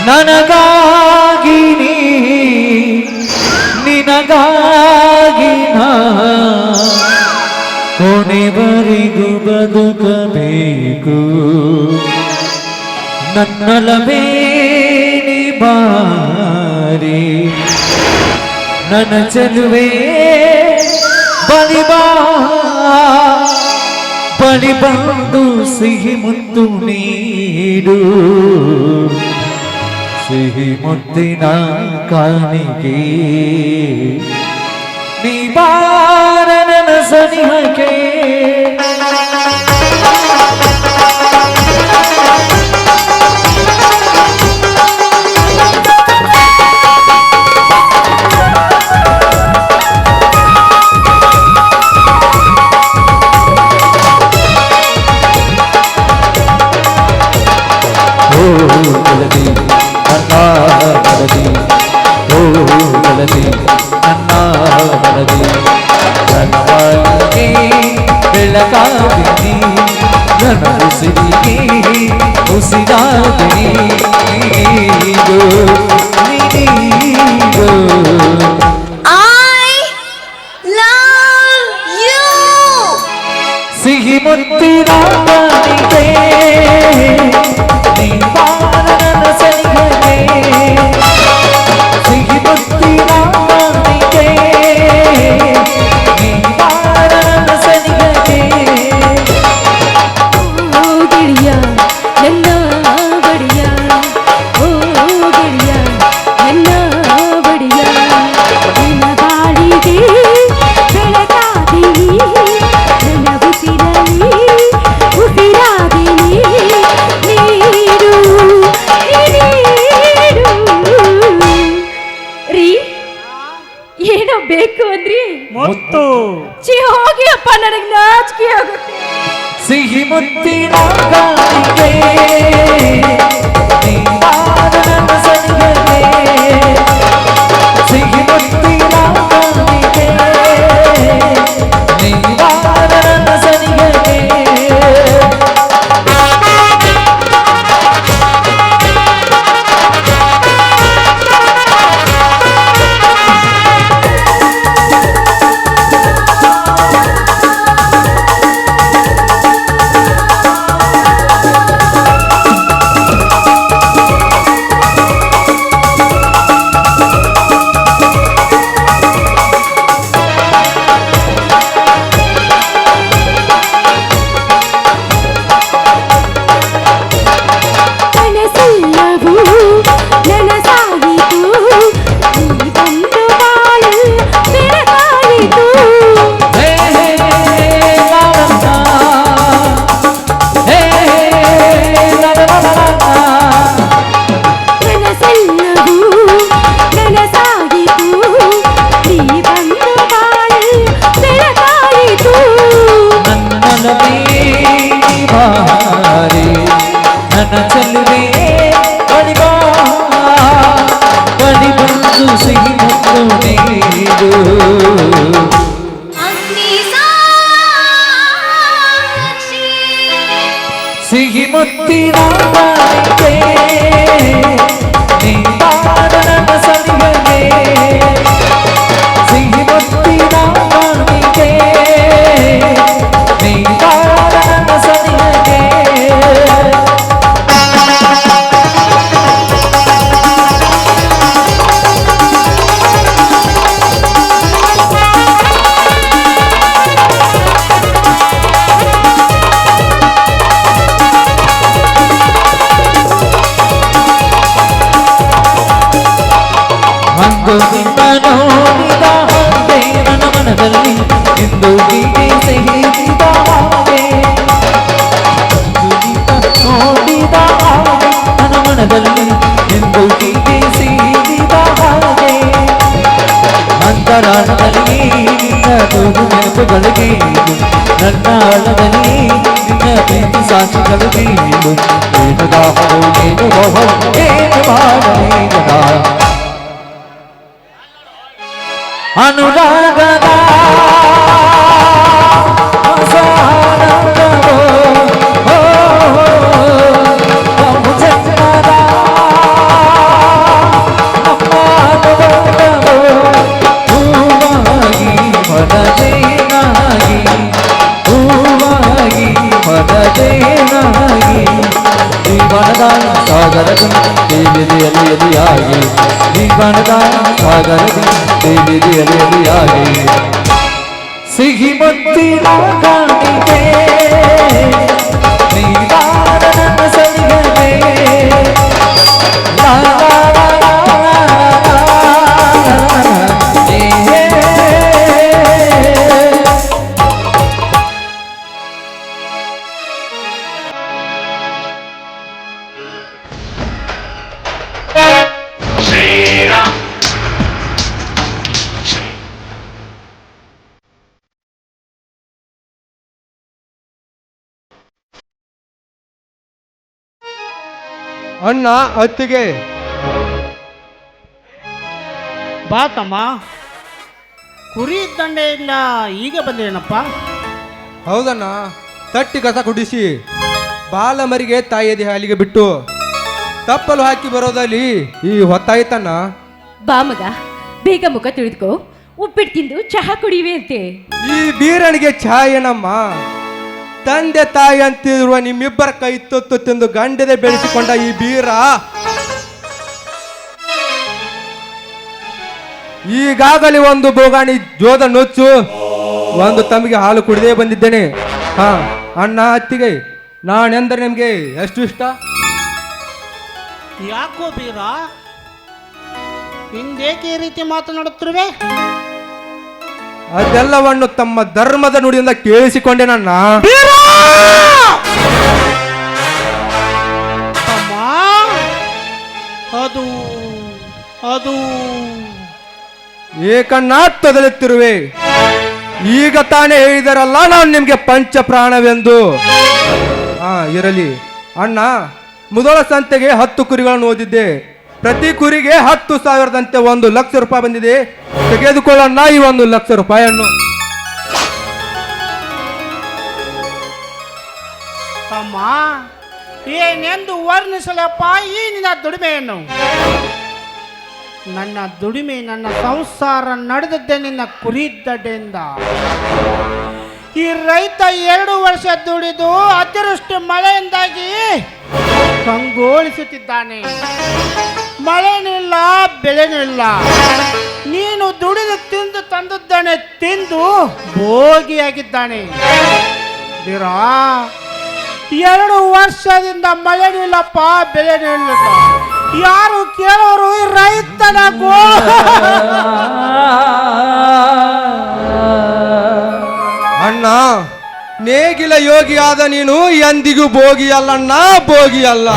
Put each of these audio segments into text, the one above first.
ನನಗಾಗಿ ನಿನಗಾಗಿ ಕೊನೆವರೆಗೂ ಬದುಕಬೇಕು ನನ್ನಲವೇ ಬಾರಿ ನನ್ನ ಚೆಲುವೆ ಬಳಿ ಬಂದು ಸಿಹಿ ಮುತ್ತು ನೀಡು ಸಿಹಿ ಮುತ್ತಿನ ಕಾಣಿಕೆ ನೀ ಬಾರ ನನ್ನ ಸನಿಹಕ್ಕೆ ಗೆಳತಿ ನನ್ನ ಗೆಳತಿ ಓ ಗೆಳತಿ ನನ್ನ ಗೆಳತಿ ನನ್ನಗೆ ಬೆಳಕಾಗಿನಿ ನನ್ನ ಉಸಿರಿಗೆ ಉಸಿರಾಗಿನಿ ನೀನು I love you ಸಿಹಿ ಮುತ್ತಿನ ಕಾಣಿಕೆ ಬೇಕು ಅಂದ್ರಿ ಮುತ್ತು ಚಿ ಹೋಗಿ ಅಪ್ಪ ನನಗೆ ನಾಚಿಕೆ ಆಗುತ್ತೆ ಸಿಹಿ ಮುತ್ತಿನ ಕಾಣಿಕೆ ನನ್ನ ಸನಿಹಕ್ಕೆ ಸಿಹಿ ಮುತ್ತಿನ ಕಾಣಿಕೆ ನನ್ನ ಸನಿಹಕ್ಕೆ ನನ್ನ ಚೆಲುವೆ ಬಳಿ ಬಂದು ಸಿಹಿ ಮುತ್ತು ನೀಡು ಸಿಹಿ ಮುತ್ತಿನ ಕಾಣಿಕೆ ನೀ ಬಾರ ನನ್ನ ಸನಿಹಕ್ಕೆ ಸಿಹಿ ಮುತ್ತಿನ ಕಾಣಿಕೆ ನೀ ಬಾರ ನನ್ನ ಸನಿಹಕ್ಕೆ ಅಂದು ನಿನ್ನ ನೋಡಿದ ಹಾಗೆ ನನ್ನ ಮನದಲ್ಲಿ ಇಂದು ಹೀಗೆ ಸಿಹಿದ ಹಾಗೆ ಅಂದು ನಿನ್ನ ನೋಡಿದ ಹಾಗೆ ನನ್ನ ಮನದಲ್ಲಿ ಇಂದು ಹೀಗೆ ಸಿಹಿದ ಹಾಗೆ ಅಂತರಾಳದಲ್ಲಿ ನಿನ್ನ ತೂಗು ನೆನಪುಗಳಿಗೆ ನನ್ನ ಆಳದಲ್ಲಿ ನಿನ್ನ ಪ್ರೀತಿ ಸಾಕ್ಷಿಗಳಿಗೆ ಏನು ದಾಹವು ಏನು ಬಹು ಏನು ಮಾಡಲೇನದ ಅನುರಾಗದ ಅಸಾನಂದವೋ ಜೀವನದ ಸಾಗರದ ತೇಲಿದೆ ಎಲೆಯಾಗಿ ಜೀವನದ ಸಾಗರದ ತೇಲಿದೆ ಎಲೆಯಾಗಿ ಸಿಹಿ ಮುತ್ತಿನ ಕಾಣಿಕೆ ನೀನಾದ ನನ್ನ ಸನಿಹವೇ ಲಾ ಲಾ ಲಾ ಲಾ ಲಾ ಲಾ ಏ ಅಣ್ಣ ಅತ್ತಿಗೆ ಬಾ ತಮ್ಮ, ಕುರಿ ದಂಡೆಯಿಂದ ಈಗ ಬಂದೇನಪ್ಪ? ಹೌದಣ್ಣ, ತಟ್ಟಿ ಕಸ ಕುಡಿಸಿ ಬಾಲಮರಿಗೆ ತಾಯಿಯದಿ ಹಾಲಿಗೆ ಬಿಟ್ಟು ತಪ್ಪಲು ಹಾಕಿ ಬರೋದಲ್ಲಿ ಈ ಹೊತ್ತಾಯ್ತಣ್ಣ. ಬಾ ಮಗ, ಬೇಗ ಮುಖ ತಿಳಿದ್ಕೋ, ಉಪ್ಪಿಟ್ಟು ತಿಂದು ಚಹಾ ಕುಡಿವೆ ಅಂತೆ. ಈ ಬೀರನಿಗೆ ಚಹಾ ಏನಮ್ಮ? ತಂದೆ ತಾಯಿ ಅಂತಿರುವ ನಿಮ್ಮಿಬ್ಬರ ಕೈ ತುತ್ತು ತಿಂದು ಗಂಡದೆ ಬೆಳೆಸಿಕೊಂಡ ಈ ಬೀರ ಈಗಾಗಲೇ ಒಂದು ಬೋಗಾಣಿ ಜೋದ ನುಚ್ಚು ಒಂದು ತಮಗೆ ಹಾಲು ಕುಡಿದೇ ಬಂದಿದ್ದೇನೆ. ಹಾ ಅಣ್ಣ ಅತ್ತಿಗೆ, ನಾನೆಂದರೆ ನಿಮಗೆ ಎಷ್ಟು ಇಷ್ಟ? ಯಾಕೋ ಬೀರ, ಹಿಂದೇಕೆ ಈ ರೀತಿ ಮಾತನಾಡುತ್ತಿರುವೆ? ಅದೆಲ್ಲವನ್ನು ತಮ್ಮ ಧರ್ಮದ ನುಡಿಯಿಂದ ಕೇಳಿಸಿಕೊಂಡೆ ನನ್ನ. ತಮ್ಮ, ಅದು ಅದು ಏಕಣ್ಣ ತೊದಲುತ್ತಿರುವೆ. ಈಗ ತಾನೇ ಹೇಳಿದರಲ್ಲ ನಾನು ನಿಮ್ಗೆ ಪಂಚ ಪ್ರಾಣವೆಂದು. ಇರಲಿ ಅಣ್ಣ, ಮುದೋಳ ಸಂತೆಗೆ 10 ಕುರಿಗಳನ್ನು ಓದಿದ್ದೆ. ಪ್ರತಿ ಕುರಿಗೆ 10,000ದಂತೆ 1,00,000 ರೂಪಾಯಿ ಬಂದಿದೆ. ತೆಗೆದುಕೊಳ್ಳೋಣ ಈ 1,00,000 ರೂಪಾಯಿಯನ್ನು. ತಮ್ಮ, ಏನೆಂದು ವರ್ಣಿಸಲಪ್ಪ ಈ ನಿನ್ನ ದುಡಿಮೆಯನ್ನು? ನನ್ನ ದುಡಿಮೆ, ನನ್ನ ಸಂಸಾರ ನಡೆದದ್ದೇ ನಿನ್ನ ಕುರಿದಡ್ಡೆಯಿಂದ. ಈ ರೈತ 2 ವರ್ಷ ದುಡಿದು ಅತಿವೃಷ್ಟಿ ಮಳೆಯಿಂದಾಗಿ ಕಂಗೊಳಿಸುತ್ತಿದ್ದಾನೆ. ಮಳೆನಿಲ್ಲ, ಬೆಳೆನಿಲ್ಲ. ನೀನು ದುಡಿದು ತಿಂದು ತಂದದ್ದಾನೆ ತಿಂದು ಭೋಗಿಯಾಗಿದ್ದಾನೆ. ಬೀರಾ, 2 ವರ್ಷದಿಂದ ಮಳೆನಿಲ್ಲಪ್ಪ, ಬೆಳೆನಿಲ್ಲ. ಯಾರು ಕೇಳೋರು ಈ ರೈತನ ಅಣ್ಣ, ನೇಗಿಲ ಯೋಗಿ ಆದ ನೀನು ಎಂದಿಗೂ ಭೋಗಿ ಅಲ್ಲಣ್ಣ, ಭೋಗಿ ಅಲ್ಲ.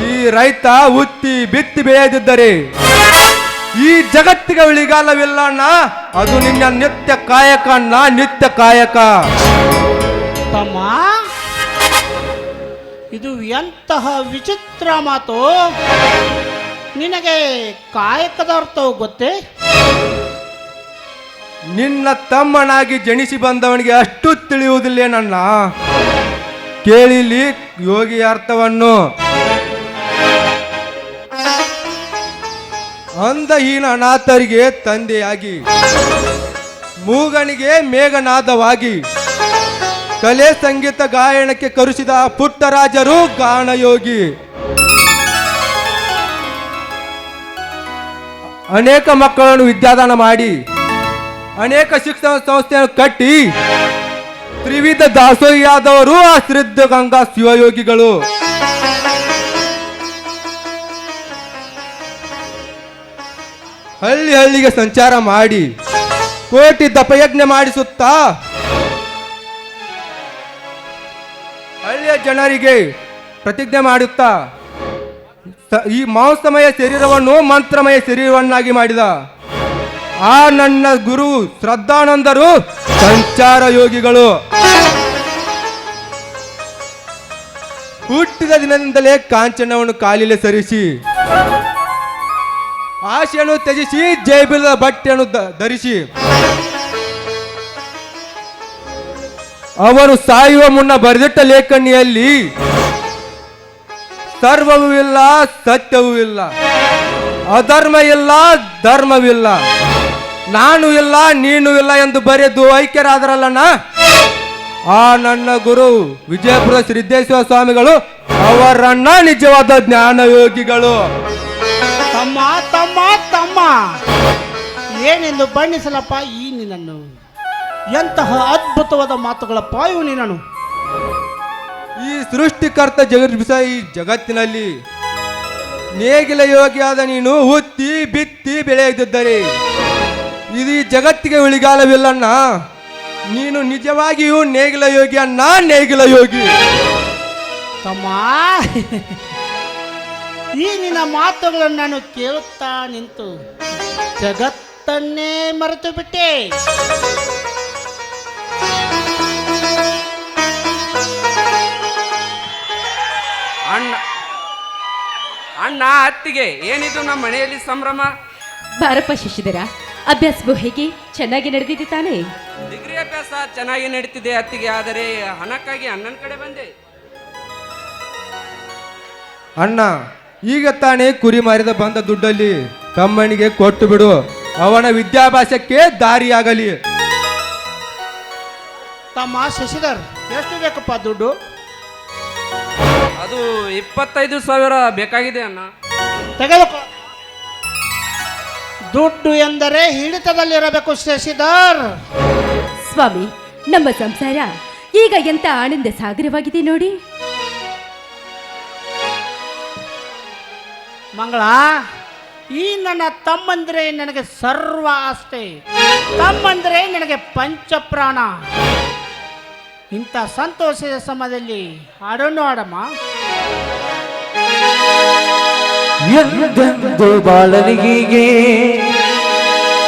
ಈ ರೈತ ಉತ್ತಿ ಬಿತ್ತಿ ಬೆಳೆಯದಿದ್ದರೆ ಈ ಜಗತ್ತಿಗೆ ಉಳಿಗಾಲವಿಲ್ಲ ಅಣ್ಣ. ಅದು ನಿನ್ನ ನಿತ್ಯ ಕಾಯಕ ಅಣ್ಣ, ನಿತ್ಯ ಕಾಯಕ. ತಮ್ಮ, ಇದು ಎಂತಹ ವಿಚಿತ್ರ ಮಾತು. ನಿನಗೆ ಕಾಯಕದ ಅರ್ಥವು ಗೊತ್ತೇ? ನಿನ್ನ ತಮ್ಮನಾಗಿ ಜನಿಸಿ ಬಂದವನಿಗೆ ಅಷ್ಟು ತಿಳಿಯುವುದಿಲ್ಲ ನನ್ನ. ಕೇಳಿಲಿ ಯೋಗಿ ಅರ್ಥವನ್ನು. ಅಂದಹೀನ ಅನಾಥರಿಗೆ ತಂದೆಯಾಗಿ, ಮೂಗನಿಗೆ ಮೇಘನಾದವಾಗಿ, ಕಲೆ ಸಂಗೀತ ಗಾಯನಕ್ಕೆ ಕರುಸಿದ ಪುಟ್ಟರಾಜರು ಗಾನಯೋಗಿ. ಅನೇಕ ಮಕ್ಕಳನ್ನು ವಿದ್ಯಾದಾನ ಮಾಡಿ ಅನೇಕ ಶಿಕ್ಷಣ ಸಂಸ್ಥೆಯನ್ನು ಕಟ್ಟಿ ತ್ರಿವಿಧ ದಾಸೋಹಿಯಾದವರು ಆ ಶ್ರೀದ್ಧ ಗಂಗಾ ಶಿವಯೋಗಿಗಳು. ಹಳ್ಳಿ ಹಳ್ಳಿಗೆ ಸಂಚಾರ ಮಾಡಿ ಕೋಟಿ ದಪಯಜ್ಞ ಮಾಡಿಸುತ್ತಾ ಹಳ್ಳಿಯ ಜನರಿಗೆ ಪ್ರತಿಜ್ಞೆ ಮಾಡುತ್ತಾ ಈ ಮಾಂಸಮಯ ಶರೀರವನ್ನು ಮಂತ್ರಮಯ ಶರೀರವನ್ನಾಗಿ ಮಾಡಿದ ಆ ನನ್ನ ಗುರು ಶ್ರದ್ಧಾನಂದರು ಸಂಚಾರ ಯೋಗಿಗಳು. ಹುಟ್ಟಿದ ದಿನದಿಂದಲೇ ಕಾಂಚನವನ್ನು ಕಾಲಿಲೆ ಸರಿಸಿ ಆಶೆಯನ್ನು ತ್ಯಜಿಸಿ ಜೈಬಿಲದ ಬಟ್ಟೆಯನ್ನು ಧರಿಸಿ ಅವರು ಸಾಯುವ ಮುನ್ನ ಬರೆದಿಟ್ಟ ಲೇಖನಿಯಲ್ಲಿ ಸರ್ವವೂ ಇಲ್ಲ, ಸತ್ಯವೂ ಇಲ್ಲ, ಅಧರ್ಮ ಇಲ್ಲ, ಧರ್ಮವಿಲ್ಲ, ನಾನು ಇಲ್ಲ, ನೀನು ಇಲ್ಲ ಎಂದು ಬರೆದು ಐಕ್ಯರಾದರಲ್ಲಣ್ಣ. ಆ ನನ್ನ ಗುರು ವಿಜಯಪುರ ಸಿದ್ದೇಶ್ವರ ಸ್ವಾಮಿಗಳು ಅವರನ್ನ ನಿಜವಾದ ಜ್ಞಾನ ಯೋಗಿಗಳು. ತಮ್ಮ ತಮ್ಮ ತಮ್ಮ ಏನೆಂದು ಬಣ್ಣಿಸಲಪ್ಪ ಈ ನಿನ್ನನ್ನು. ಎಂತಹ ಅದ್ಭುತವಾದ ಮಾತುಗಳಪ್ಪ ಇವು ನಿನ್ನನು. ಈ ಸೃಷ್ಟಿಕರ್ತ ಜಗದ್ಬಿಸ ಈ ಜಗತ್ತಿನಲ್ಲಿ ನೇಗಿಲ ಯೋಗಿಯಾದ ನೀನು ಹುತ್ತಿ ಬಿತ್ತಿ ಬೆಳೆಯದಿದ್ದರೆ ಇದು ಜಗತ್ತಿಗೆ ಉಳಿಗಾಲವಿಲ್ಲಣ್ಣ. ನೀನು ನಿಜವಾಗಿಯೂ ನೇಗಿಲ ಯೋಗಿ ಅಣ್ಣ, ನೇಗಿಲ ಯೋಗಿ. ತಮ್ಮ ಈ ನಿನ್ನ ಮಾತುಗಳನ್ನು ನಾನು ಕೇಳುತ್ತಾ ನಿಂತು ಜಗತ್ತನ್ನೇ ಮರೆತು ಬಿಟ್ಟೆ. ಅಣ್ಣ ಅಣ್ಣ ಅತ್ತಿಗೆ ಏನಿದು ನಮ್ಮ ಮನೆಯಲ್ಲಿ ಸಂಭ್ರಮ? ಬಾರಪ್ಪ ಶಿಶಿಧರ, ಅಭ್ಯಾಸವು ಹೇಗೆ? ಚೆನ್ನಾಗಿ ನಡೆದಿದೆ ತಾನೇ? ಡಿಗ್ರಿ ಅಭ್ಯಾಸ ಚೆನ್ನಾಗಿ ನಡೀತಿದೆ ಅತ್ತಿಗೆ, ಆದರೆ ಹಣಕ್ಕಾಗಿ ಅಣ್ಣನ ಕಡೆ ಬಂದೆ. ಅಣ್ಣ, ಈಗ ತಾನೇ ಕುರಿ ಮಾರಿದ ಬಂದ ದುಡ್ಡಲ್ಲಿ ತಮ್ಮನಿಗೆ ಕೊಟ್ಟು ಬಿಡು, ಅವನ ವಿದ್ಯಾಭ್ಯಾಸಕ್ಕೆ ದಾರಿಯಾಗಲಿ. ತಮ್ಮ ಶಶಿಧರ್, ಎಷ್ಟು ಬೇಕಪ್ಪ ದುಡ್ಡು? ಅದು 25,000 ಬೇಕಾಗಿದೆ ಅಣ್ಣ. ತೆಗೆದುಕೋ. ದುಡ್ಡು ಎಂದರೆ ಹಿಡಿತದಲ್ಲಿರಬೇಕು ಶಶಿಧರ್. ಸ್ವಾಮಿ, ನಮ್ಮ ಸಂಸಾರ ಈಗ ಎಂತ ಆನಂದ ಸಾಗರವಾಗಿದೆ ನೋಡಿ. ಮಂಗಳ, ಈ ನನ್ನ ತಮ್ಮಂದ್ರೆ ನನಗೆ ಸರ್ವ ಆಸ್ತಿ, ತಮ್ಮಂದ್ರೆ ನನಗೆ ಪಂಚಪ್ರಾಣ. ಇಂಥ ಸಂತೋಷದ ಸಮಯದಲ್ಲಿ ಹಾಡೋಣ ಆಡಮ್ಮ. ಎಂದೆಂದು ಬಾಳಲಿಗೆ